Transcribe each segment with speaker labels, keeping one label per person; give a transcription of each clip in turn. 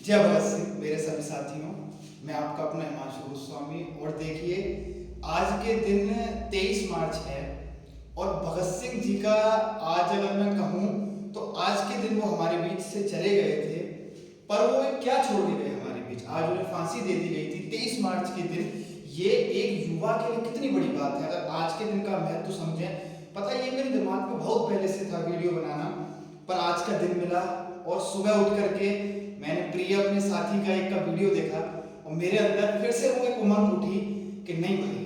Speaker 1: जय भगत सिंह मेरे सभी साथियों। मैं आपका अपना हिमांशु गोस्वामी। और देखिए, आज के दिन 23 मार्च है और भगत सिंह जी का आज अगर मैं कहूँ तो आज के दिन वो हमारे बीच से चले गए थे। पर वो क्या छोड़ के गए हमारे बीच? आज उन्हें फांसी दे दी गई थी 23 मार्च के दिन। ये एक युवा के लिए कितनी बड़ी बात है अगर आज के दिन का महत्व समझें। पता है, ये मेरे दिमाग में बहुत पहले से था वीडियो बनाना, पर आज का दिन मिला और सुबह उठ करके मैंने प्रिय अपने साथी का एक का वीडियो देखा और मेरे अंदर फिर से वो एक उमंग उठी कि नहीं भाई,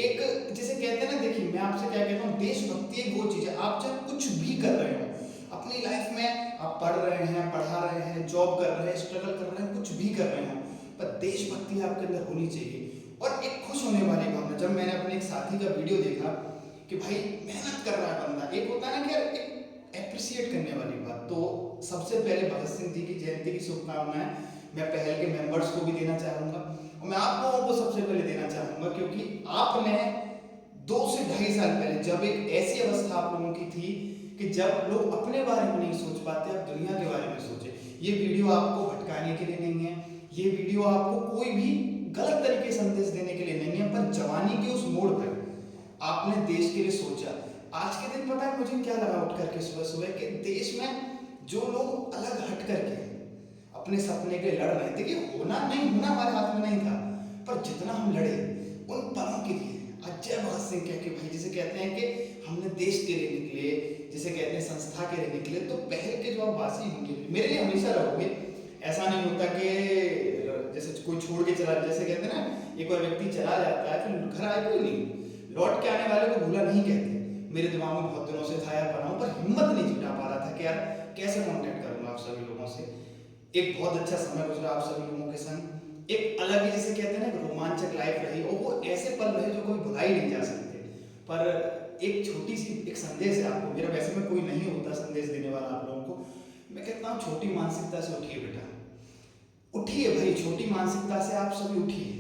Speaker 1: एक जिसे कहते हैं ना, देखिए मैं आपसे क्या कहता हूँ, देशभक्ति एक वो चीज है। आप चाहे कुछ भी कर रहे हो अपनी लाइफ में, आप पढ़ रहे हैं, पढ़ा रहे हैं, जॉब कर रहे हैं, स्ट्रगल कर रहे हैं, कुछ भी कर रहे हैं, पर देशभक्ति आपके अंदर होनी चाहिए। और एक खुश होने वाली भावना, जब मैंने अपने एक साथी का वीडियो देखा कि भाई मेहनत कर रहा है बंदा, एक होता है ना कि यार एक एप्रिसिएट करने वाली बात। तो सबसे पहले भगत सिंह जी की जयंती की शुभकामनाएं मैं पहल के मेंबर्स को भी देना चाहूंगा और मैं आप लोगों को सबसे पहले देना चाहूंगा, क्योंकि आपने 2 से 2.5 साल पहले जब एक ऐसी अवस्था आप लोगों की थी कि जब लोग अपने बारे में नहीं सोच पाते, आप दुनिया के बारे में सोचे। ये वीडियो आपको भटकाने के लिए नहीं है, ये वीडियो आपको कोई भी गलत तरीके से संदेश देने के लिए नहीं है, पर जवानी के उस मोड़ पर आपने देश के लिए सोचा। आज के दिन पता है मुझे क्या लगा उठ करके सुबह सुबह कि देश में जो लोग अलग हट करके अपने सपने के लड़ रहे थे, देखिए होना नहीं होना हमारे हाथ में नहीं था, पर जितना हम लड़े उन पलों के लिए आज जय भगत सिंह कह के, भाई जिसे कहते हैं कि हमने देश के लिए निकले, जिसे कहते हैं संस्था के लिए निकले, तो पहल के जो आप वासी होंगे मेरे लिए हमेशा रहोगे। ऐसा नहीं होता कि जैसे कोई छोड़ के चला, जैसे कहते हैं ना, एक बार व्यक्ति चला जाता है फिर घर आए कोई नहीं, लौट के आने वाले को भूला नहीं कहते। मेरे दिमाग में बहुत दिनों से था यार बनाऊं, पर हिम्मत नहीं जुटा पा रहा था कि यार कैसे कांटेक्ट करूंगा आप सभी लोगों से। एक बहुत अच्छा समय गुजरा आप सभी लोगों के संग, एक अलग ही जिसे कहते हैं ना रोमांचक लाइफ रही, और वो ऐसे पल रहे जो कोई भुला ही नहीं जा सकते। पर एक छोटी सी एक संदेश है आपको मेरा, वैसे में कोई नहीं होता संदेश देने वाला आप लोगों को, मैं कहता हूँ छोटी मानसिकता से उठिए बेटा, उठिए भाई, छोटी मानसिकता से आप सभी उठिए।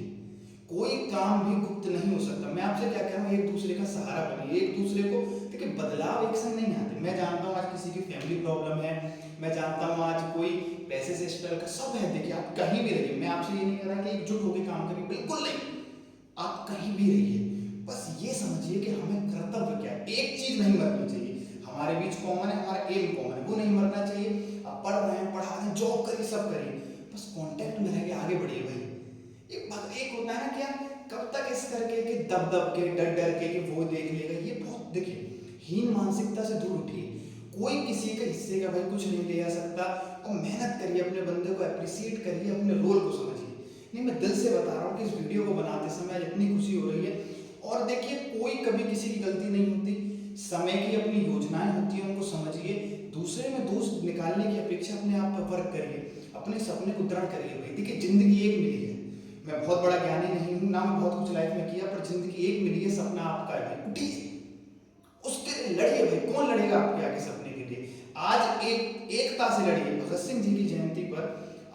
Speaker 1: कोई काम भी गुप्त नहीं हो सकता। मैं आपसे क्या कह रहा हूँ, एक दूसरे का सहारा बनिए, एक दूसरे को देखिए। बदलाव एक संग नहीं आते। मैं जानता हूँ आज किसी की फैमिली प्रॉब्लम है, मैं जानता हूँ आज कोई पैसे से स्ट्रगल का, सब है। देखिए आप कहीं भी रहिए, मैं आपसे ये नहीं कह रहा कि एकजुट होकर काम करिए, बिल्कुल नहीं। आप कहीं भी रहिए, बस ये समझिए कि हमें कर्तव्य क्या है। एक चीज नहीं मरनी चाहिए, हमारे बीच कॉमन है, हमारा एम कॉमन है, वो नहीं मरना चाहिए। आप पढ़ रहे हैं, पढ़ा रहे हैं, जॉब करिए, सब करिए, बस कांटेक्ट में रह के आगे बढ़िए भाई। एक होता है ना क्या, कब तक इस करके कि दब दब के, डर डर के कि वो देख लेगा, ये बहुत देखिए हीन मानसिकता से दूर उठिए। कोई किसी के हिस्से का भाई कुछ नहीं ले आ सकता, और मेहनत करिए, अपने बंदे को अप्रिशिएट करिए, अपने रोल को समझिए। नहीं, मैं दिल से बता रहा हूँ कि इस वीडियो को बनाते समय आज इतनी खुशी हो रही है। और देखिए कोई कभी किसी की गलती नहीं होती, समय की अपनी योजनाएं होती हैं, उनको समझिए। दूसरे में दोष निकालने की अपेक्षा अपने आप पर वर्क करिए, अपने सपने को दृढ़ करिए भाई। देखिए जिंदगी एक मिली है, मैं बहुत बड़ा ज्ञानी नहीं हूं ना, मैं बहुत कुछ लाइफ में किया, पर जिंदगी एक मिली है, सपना आपका है भाई, उठिए उसके लिए लड़िए भाई। कौन लड़ेगा आपके आगे सपने के लिए? आज एकता से लड़िए। भगत सिंह जी की जयंती पर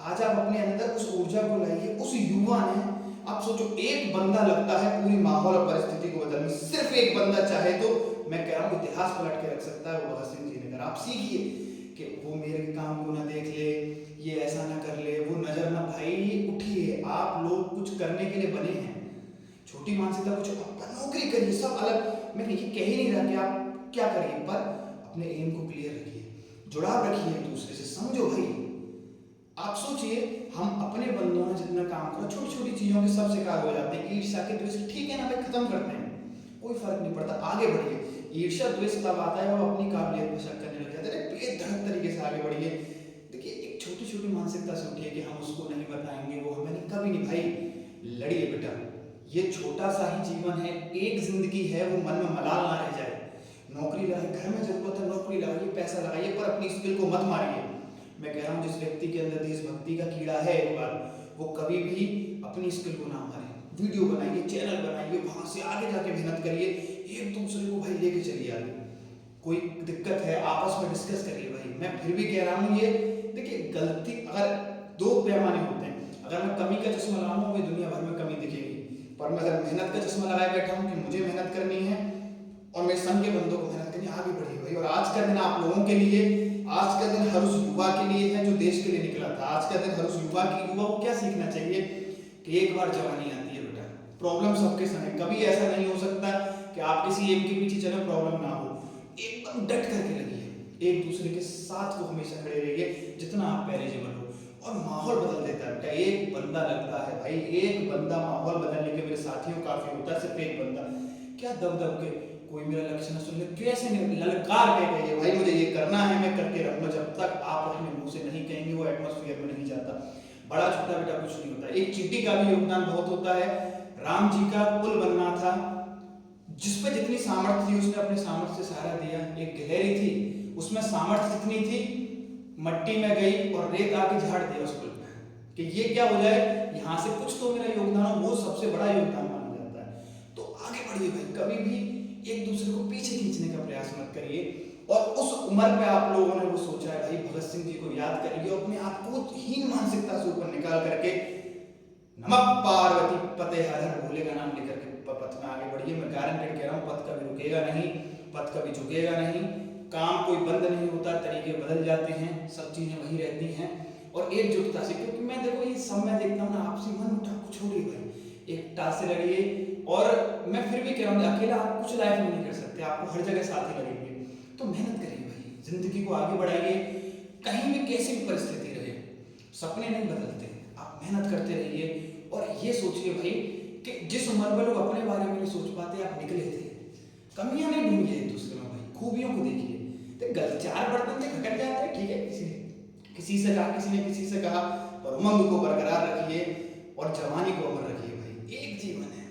Speaker 1: आज आप अपने अंदर उस ऊर्जा को लाइए। उस युवा ने, आप सोचो, एक बंदा लगता है पूरी माहौल और परिस्थिति को बदलने। सिर्फ एक बंदा चाहे तो मैं कह रहा हूं इतिहास पलट के रख सकता है, वो भगत सिंह जी ने करा। आप सीखिए कि वो मेरे काम को ना देख ले, ये ऐसा ना कर ले, वो नजर ना, भाई उठिए। आप लोग कुछ करने के लिए बने हैं। छोटी मानसिकता कुछ नौकरी करिए, सब अलग। मैं ये कह ही नहीं रहा कि आप क्या करिए, पर अपने एम को क्लियर रखिए, जुड़ाव रखिए एक दूसरे से, समझो भाई। आप सोचिए, हम अपने बंदों में जितना काम करो, छोटी छोटी चीजों के सब शिकार हो जाते हैं, ईर्ष्या के द्वेष, ठीक है ना भाई, खत्म करते हैं, कोई फर्क नहीं पड़ता, आगे बढ़िए। ईर्ष्या द्वेष तब आता है जब अपनी काबिलियत में शक करने लग जाते हैं, बेधड़क तरीके से आगे बढ़िए। देखिए एक छोटी छोटी मानसिकता से उठिए कि हम उसको नहीं बताएंगे, वो हमें नहीं, कभी नहीं भाई। लड़िए बेटा, ये छोटा सा ही जीवन है, एक जिंदगी है, वो मन में मलाल ना रह जाए। नौकरी लगाइए, घर में जरूरत है नौकरी लगाइए, पैसा लगाइए, पर अपनी स्किल को मत मारिए। मैं कह रहा हूँ जिस व्यक्ति के अंदर देशभक्ति का कीड़ा है, एक बार वो कभी भी अपनी स्किल को ना मारे। वीडियो बनाइए, चैनल बनाइए, वहां से आगे जाके मेहनत करिए, एक दूसरे को भाई लेके चलिए आगे। कोई दिक्कत है आपस में डिस्कस करिए भाई। मैं फिर भी कह रहा हूँ, ये देखिए गलती, अगर 2 पैमाने होते हैं, अगर मैं कमी का चश्मा लगाऊंगा मुझे दुनिया भर में कमी दिखेगी, पर मैं अगर मेहनत का चश्मा लगाए बैठा हूँ कि मुझे मेहनत करनी है और मेरे संग के बंदों को मेहनत करनी है, आगे बढ़िए भाई। और आज का दिन आप लोगों के लिए आज का दिन हर उस युवा के लिए है जो देश के लिए निकला था। आज का दिन हर उस युवा को क्या सीखना चाहिए कि एक बार जवानी आती है बेटा, प्रॉब्लम सबके संग, कभी ऐसा नहीं हो सकता कि आप किसी एम के पीछे चलो प्रॉब्लम ना हो। एकदम डट करके लगिए, एक दूसरे के साथ को हमेशा खड़े रहिए जितना आप पैरेजेबल हो, और माहौल बदल देता है बेटा। एक बंदा लगता है भाई, एक बंदा माहौल बदलने के मेरे साथियों काफी होता है। सिर्फ एक बंदा क्या दब दब के कोई मेरा लक्ष्य न सुन ले, कैसे नहीं ललकार के कहिए भाई मुझे ये करना है, मैं करके रहूंगा। जब तक आप अपने मुंह से नहीं कहेंगे वो एटमॉस्फेयर में नहीं जाता। बड़ा छोटा बेटा कुछ नहीं होता। एक चींटी का भी योगदान बहुत होता है। राम जी का पुल बनना था, जिस पे जितनी सामर्थ्य थी उसने अपने सामर्थ्य से सहारा दिया। एक गिलहरी थी, उसमें सामर्थ्य जितनी थी, मट्टी में गई और रेत आके झाड़ दिया उस पुल पे कि ये क्या हो जाए, यहाँ से कुछ तो मेरा योगदान हो, वो सबसे बड़ा योगदान माना जाता है। तो आगे बढ़िए भाई, कभी भी एक दूसरे को पीछे खींचने का प्रयास मत करिए। और उस उम्र पे आप लोगों ने वो सोचा है भाई भगत सिंह जी को याद करिए, अपने आप को हीन मानसिकता से ऊपर निकाल करके नमः पार्वती पते हर हर भोले का नाम लेकर के पथ में आगे बढ़िए। मैं गारंटेड कह रहा हूँ, पथ कभी रुकेगा नहीं, पथ कभी झुकेगा नहीं, काम कोई बंद नहीं होता, तरीके बदल जाते हैं, सब चीजें वही रहती हैं। और एकजुटता से, क्योंकि मैं देखो ये सब मैं देखता हूँ ना, आपसी मन मुटाव को छोड़िए भाई, एकता से लड़िए। और मैं फिर भी कह रहा हूँ अकेला आप कुछ लाइफ में नहीं कर सकते, आपको हर जगह साथी लगेंगे। तो मेहनत करिए भाई, जिंदगी को आगे बढ़ाइए, कहीं भी कैसी भी परिस्थिति रहे, सपने नहीं बदलते, आप मेहनत करते रहिए। और ये सोचिए भाई कि जिस उम्र में लोग अपने बारे में नहीं सोच पाते, आप निकले थे। कमियां नहीं ढूंढिए एक दूसरे में भाई, खूबियों को देखिए। तो चार बर्तन से खटक जाते हैं, ठीक है, किसी से कहा, किसी ने किसी से कहा, पर उमंग को बरकरार रखिए और जवानी को अमर रखिए भाई। एक जीवन है,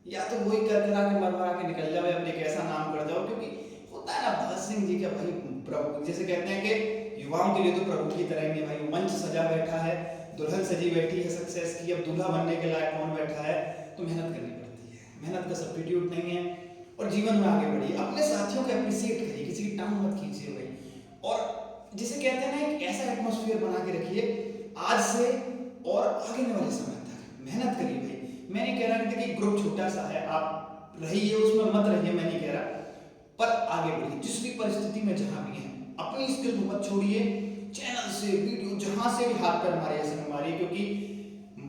Speaker 1: या तो वही कर करा के मर मरा के निकल जाओ, अपने एक ऐसा नाम कर जाओ। क्योंकि होता है ना, भगत सिंह जी का भाई प्रभु, जैसे कहते हैं कि युवाओं के लिए तो प्रभु की तरह ही भाई, मंच सजा बैठा है, दुल्हन सजी बैठी है सक्सेस की, अब दूल्हा बनने के लायक कौन बैठा है। तो मेहनत करनी पड़ती है, मेहनत का सब्स्टिट्यूट नहीं है। और जीवन में आगे बढ़िए, अपने साथियों को अप्रिशिएट करिए, किसी की टांग मत खींचिए भाई। और जिसे कहते हैं ना, एक ऐसा एटमॉस्फेयर बना के रखिए आज से और आगे वाले समय तक। मेहनत करिए भाई, मैं नहीं कह रहा कि ग्रुप छोटा सा है, आप रहिए उसमें, मत रहिए, मैं नहीं कह रहा, पर आगे बढ़िए। जिस भी परिस्थिति में जहां भी है, अपनी स्किल को मत छोड़िए। चैनल से, वीडियो, जहां से भी हाथ पैर मारिए, ऐसे मारिए, क्योंकि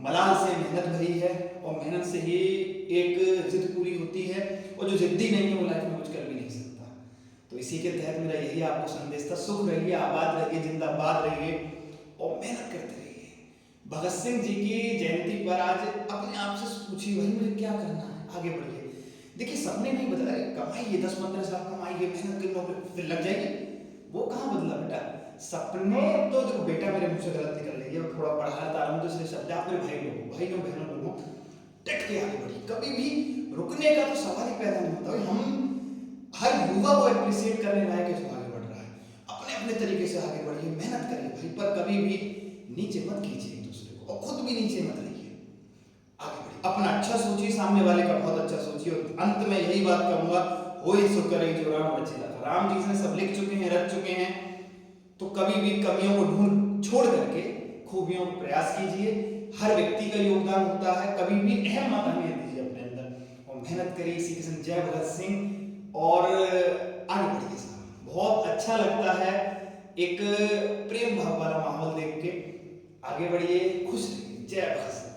Speaker 1: मलाल से मेहनत भरी है और मेहनत से ही एक जिद पूरी होती है। और जो जिद्दी नहीं है वो लाइफ में कुछ कर भी नहीं सकता। तो इसी के तहत मेरा यही आपको संदेश था। सुख रहिए, आबाद रहिए, जिंदाबाद रहिए और मेहनत करते रहिए। भगत सिंह जी की जयंती पर आज अपने आप से पूछिए भाई मुझे क्या करना है, आगे बढ़िए। देखिए सपने नहीं बदल रहे, कमाइए 10-15 साल कमाइए, मेहनत कर लो, फिर लग जाएगी, वो कहाँ बदला बेटा। सपने तो देखो बेटा, मेरे मुंह से गलत निकल रही है, थोड़ा पढ़ाता रहा हूँ तो इसलिए शब्द आप मेरे भाइयों बहनों लोगों डट के आगे बढ़िए। कभी भी रुकने का तो सवाल ही पैदा नहीं होता। हम हर युवा को अप्रिशिएट करने लायक है जो आगे बढ़ रहा है। अपने अपने तरीके से आगे बढ़िए, मेहनत करिए भाई, पर कभी भी नीचे मत खींचिए एक दूसरे को, और खुद भी नीचे मत रहिए, आगे बढ़िए। अपना अच्छा सोचिए, सामने वाले का बहुत अच्छा सोचिए। और अंत में यही बात कहूंगा, होई सो करे जो राम रचिला। राम जी ने सब लिख चुके हैं, रच चुके हैं। तो कभी भी कमियों को ढूंढ छोड़ करके खूबियों को प्रयास कीजिए। हर व्यक्ति का योगदान होता है, कभी भी अहम मत हमें दीजिए अपने अंदर और मेहनत करिए। इसी के संग जय भगत सिंह और आगे बढ़िए साहब। बहुत अच्छा लगता है एक प्रेम भाव वाला माहौल देख के। आगे बढ़िए, खुश रहिए, जय भगत सिंह।